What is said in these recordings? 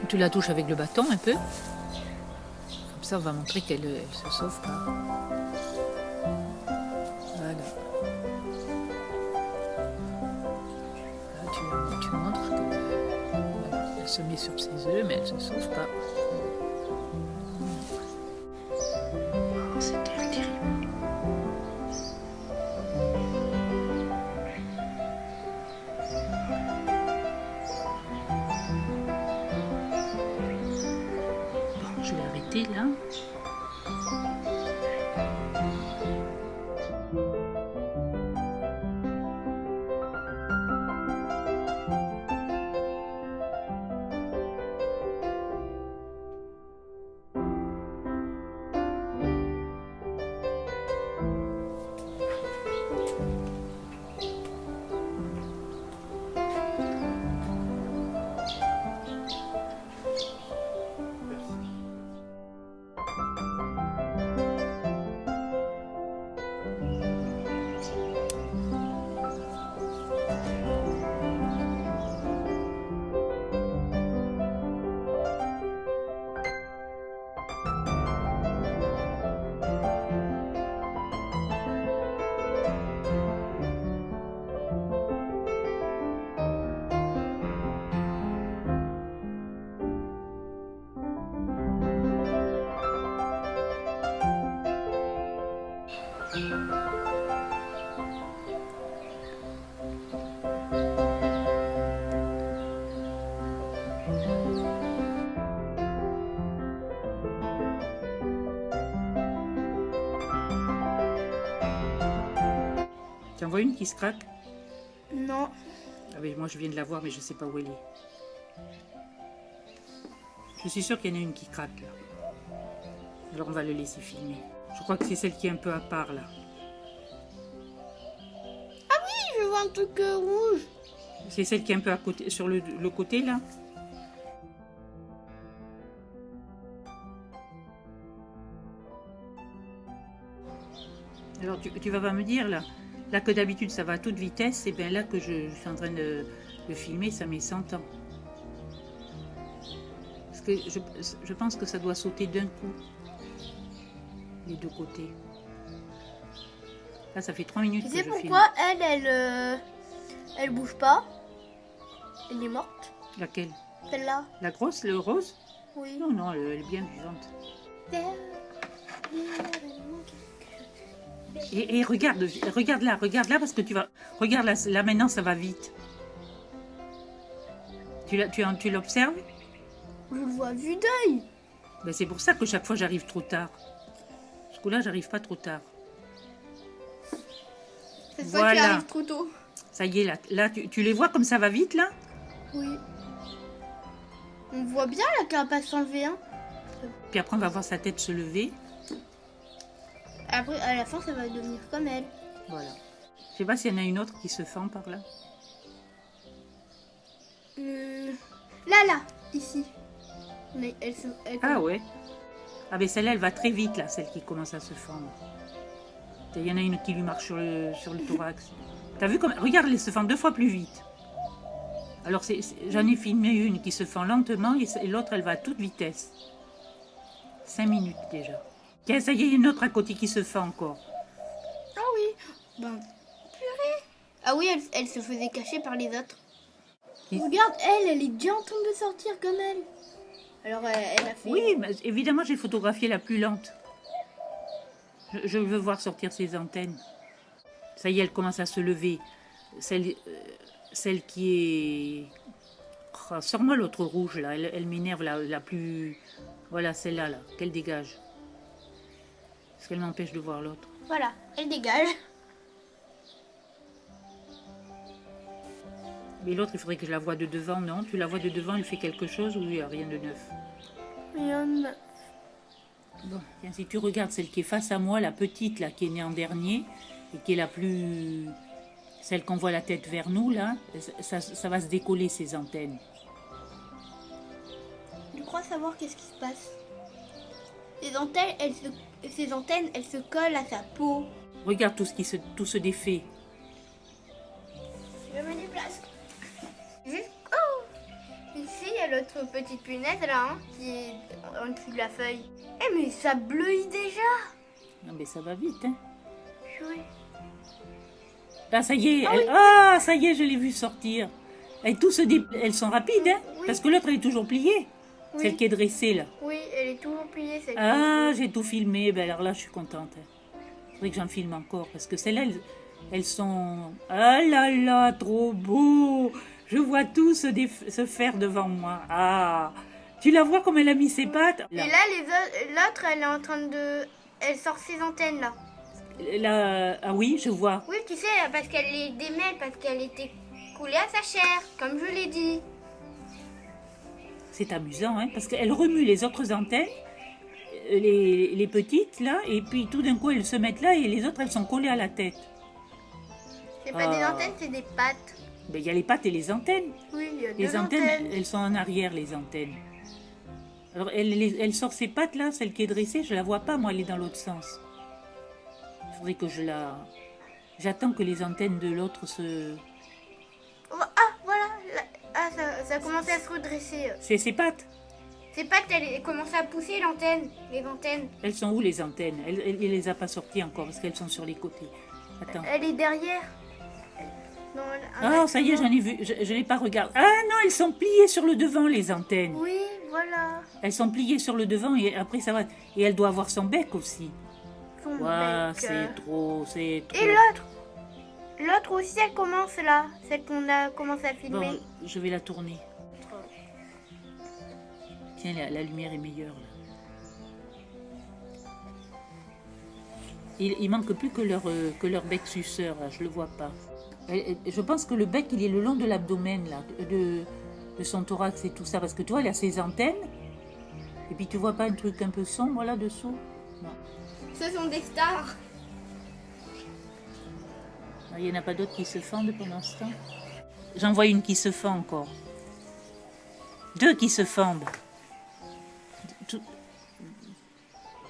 tu la touches avec le bâton un peu. Comme ça, on va montrer qu'elle se sauve pas. Voilà. Là, tu montres que voilà, elle se met sur ses œufs, mais elle se sauve pas. C'est terrible. Bon, je vais arrêter là. Tu en vois une qui se craque? Non. Ah oui, moi je viens de la voir, mais je sais pas où elle est. Je suis sûre qu'il y en a une qui craque là. Alors on va le laisser filmer. Je crois que c'est celle qui est un peu à part là. Je vois un truc rouge. C'est celle qui est un peu à côté, sur le côté là. Alors tu vas pas me dire là que d'habitude ça va à toute vitesse, et bien là que je suis en train de filmer, ça met 100 ans. Parce que je pense que ça doit sauter d'un coup, les deux côtés. Là ça fait 3 minutes Tu que sais je pourquoi filme. elle bouge pas? Elle est morte. Laquelle? Celle-là. La grosse, le rose? Oui. Non, non, elle est bien vivante. Et regarde là, parce que tu vas... Regarde là maintenant, ça va vite. Tu l'observes? Je le vois vue d'œil. Ben, c'est pour ça que chaque fois j'arrive trop tard. Parce que là, j'arrive pas trop tard. Cette fois, tu arrives trop tôt. Ça y est, là tu les vois comme ça va vite, là? Oui. On voit bien la carapace s'enlever, hein. Puis après, on va voir sa tête se lever. Après, à la fin, ça va devenir comme elle. Voilà. Je sais pas s'il y en a une autre qui se fend par là. Là, ici. Mais Ah ouais. Ah ben celle-là, elle va très vite, là, celle qui commence à se fendre. Il y en a une qui lui marche sur le thorax. T'as vu comme... Regarde, elle se fend 2 fois plus vite. Alors, j'en ai filmé une qui se fend lentement et l'autre, elle va à toute vitesse. 5 minutes déjà. Tiens, ça y est, il y a une autre à côté qui se fend encore. Ah oui. Ben, purée. Ah oui, elle se faisait cacher par les autres. Regarde, elle est déjà en train de sortir comme elle. Alors, elle a fait... Oui, mais évidemment, j'ai photographié la plus lente. Je veux voir sortir ses antennes. Ça y est, elle commence à se lever. Celle qui est... Oh, sors-moi l'autre rouge, là. Elle m'énerve, la plus... Voilà, celle-là, là, qu'elle dégage. Parce qu'elle m'empêche de voir l'autre. Voilà, elle dégage. Mais l'autre, il faudrait que je la voie de devant, non? Tu la vois de devant, elle fait quelque chose ou il n'y a rien de neuf? Rien de neuf. Bon, tiens, si tu regardes celle qui est face à moi, la petite, là, qui est née en dernier, et qui est la plus... Celle qu'on voit la tête vers nous, là, ça va se décoller, ses antennes. Je crois savoir qu'est-ce qui se passe. Ces antennes, elles se collent à sa peau. Regarde tout se défait. Je me déplace. Oh, ici, l'autre petite punaise là, hein, qui est en dessous de la feuille. Eh mais ça bleuit déjà. Non mais ça va vite, hein. Purée. Ah ça y est, Ah oui. ça y est, je l'ai vu sortir. Et tout elles sont rapides, hein. Oui. Parce que l'autre elle est toujours pliée. Oui. Celle qui est dressée là. Oui, elle est toujours pliée celle-ci. Ah, j'ai tout filmé. Ben alors là, je suis contente. Il faudrait que j'en filme encore. Parce que celles-là, elles sont... Ah là là, trop beau. Je vois tout se faire devant moi. Ah, tu la vois comme elle a mis ses pattes Et là, l'autre, elle est en train de... Elle sort ses antennes là. Là, ah oui, je vois. Oui, tu sais, parce qu'elle les démêle, parce qu'elle était coulée à sa chair, comme je l'ai dit. C'est amusant, hein, parce qu'elle remue les autres antennes, les petites, là, et puis tout d'un coup, elles se mettent là, et les autres, elles sont collées à la tête. C'est pas des antennes, c'est des pattes. Ben, il y a les pattes et les antennes. Oui, il y a Les deux antennes, antennes. elles sont en arrière, les antennes. Alors, elle sort ses pattes, là, celle qui est dressée, je la vois pas, moi, elle est dans l'autre sens. Il faudrait que je la... J'attends que les antennes de l'autre se... Ah, voilà. Ah, ça a commencé à se redresser. C'est ses pattes. Ses pattes, elles commencent à pousser l'antenne. Les antennes. Elles sont où, les antennes? Elle les a pas sorties encore, parce qu'elles sont sur les côtés. Attends. Elle est derrière. Dans Ah, ça y est, j'en ai vu. Je l'ai pas regardé. Ah non, elles sont pliées sur le devant, les antennes. Oui, voilà. Elles sont pliées sur le devant et après ça va. Et elle doit avoir son bec aussi. Son Waouh, bec. c'est trop, c'est trop. Et l'autre. L'autre aussi, elle commence là. Celle qu'on a commencé à filmer. Bon, je vais la tourner. Tiens, la lumière est meilleure. Là. Il manque plus que leur bec suceur, là, je le vois pas. Je pense que le bec, il est le long de l'abdomen, là, de son thorax et tout ça. Parce que tu vois, il a ses antennes. Et puis tu vois pas un truc un peu sombre là-dessous? Non. Ce sont des stars. Il n'y en a pas d'autres qui se fendent pendant ce temps? J'en vois une qui se fend encore. Deux qui se fendent.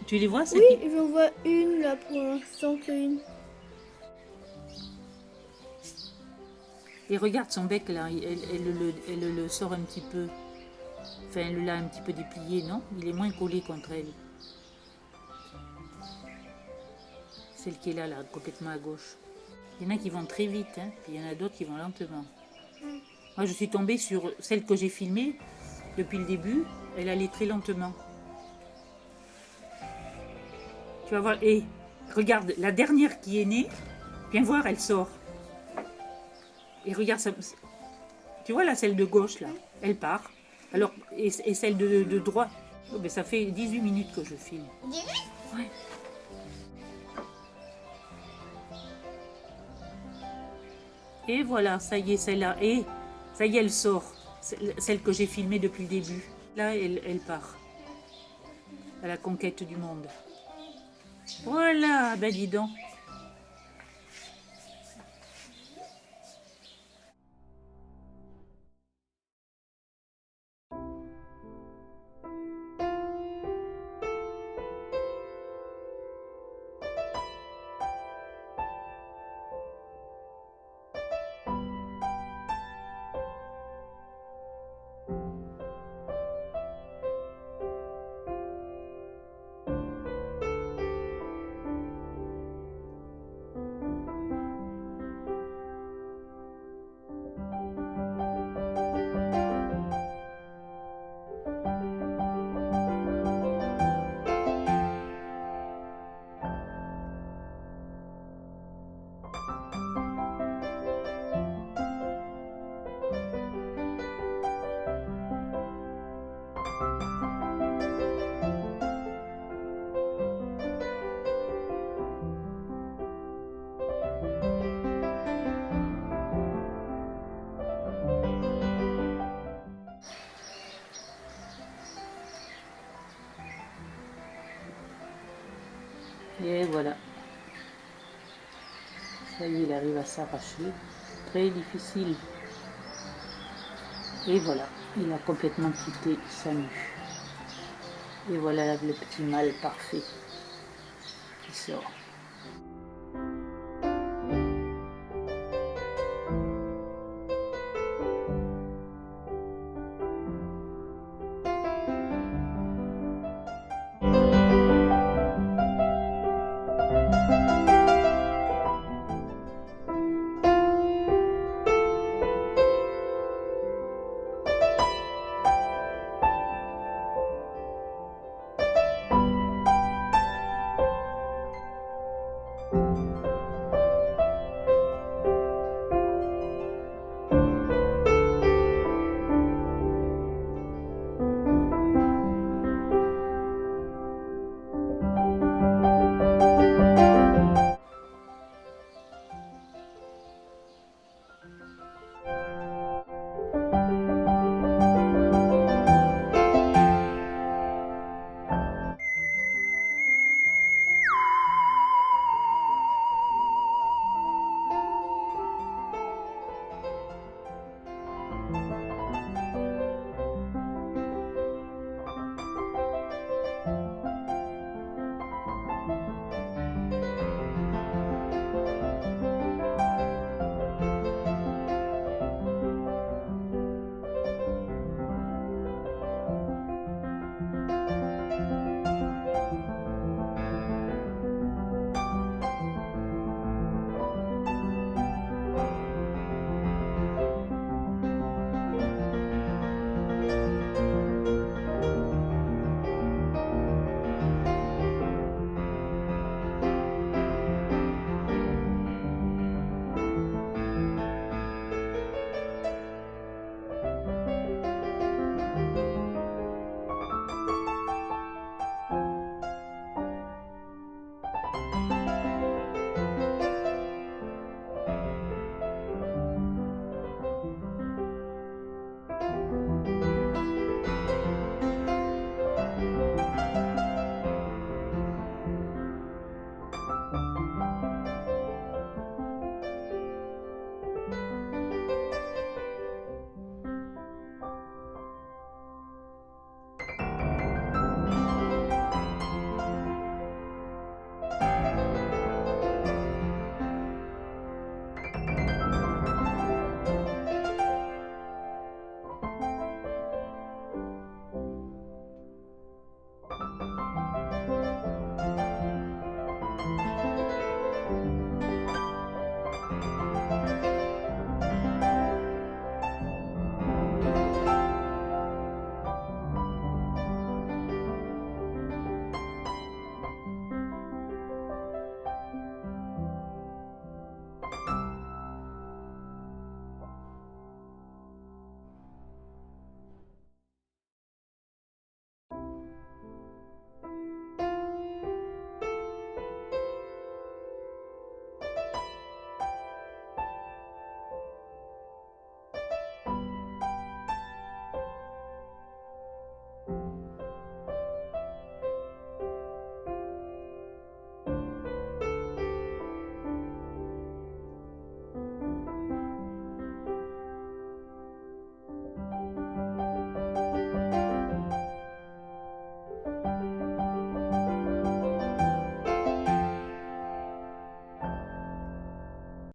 Tu les vois, c'est Oui, j'en vois une là pour l'instant, qu'une. Et regarde son bec là, elle le sort un petit peu. Enfin, elle l'a un petit peu déplié, non? Il est moins collé contre elle. Celle qui est là, complètement à gauche. Il y en a qui vont très vite, hein, puis il y en a d'autres qui vont lentement. Moi, je suis tombée sur celle que j'ai filmée depuis le début. Elle allait très lentement. Tu vas voir. Et regarde, la dernière qui est née, viens voir, elle sort. Et regarde, ça, tu vois là, celle de gauche, là, elle part. Alors, et celle de droite, oh, ben, ça fait 18 minutes que je filme. 18 ? Ouais. Et voilà, ça y est, celle-là. Et ça y est, elle sort. Celle que j'ai filmée depuis le début. Là, elle part. À la conquête du monde. Voilà, ben dis donc. Et voilà. Ça y est, il arrive à s'arracher. Très difficile. Et voilà, il a complètement quitté sa nue. Et voilà le petit mâle parfait qui sort.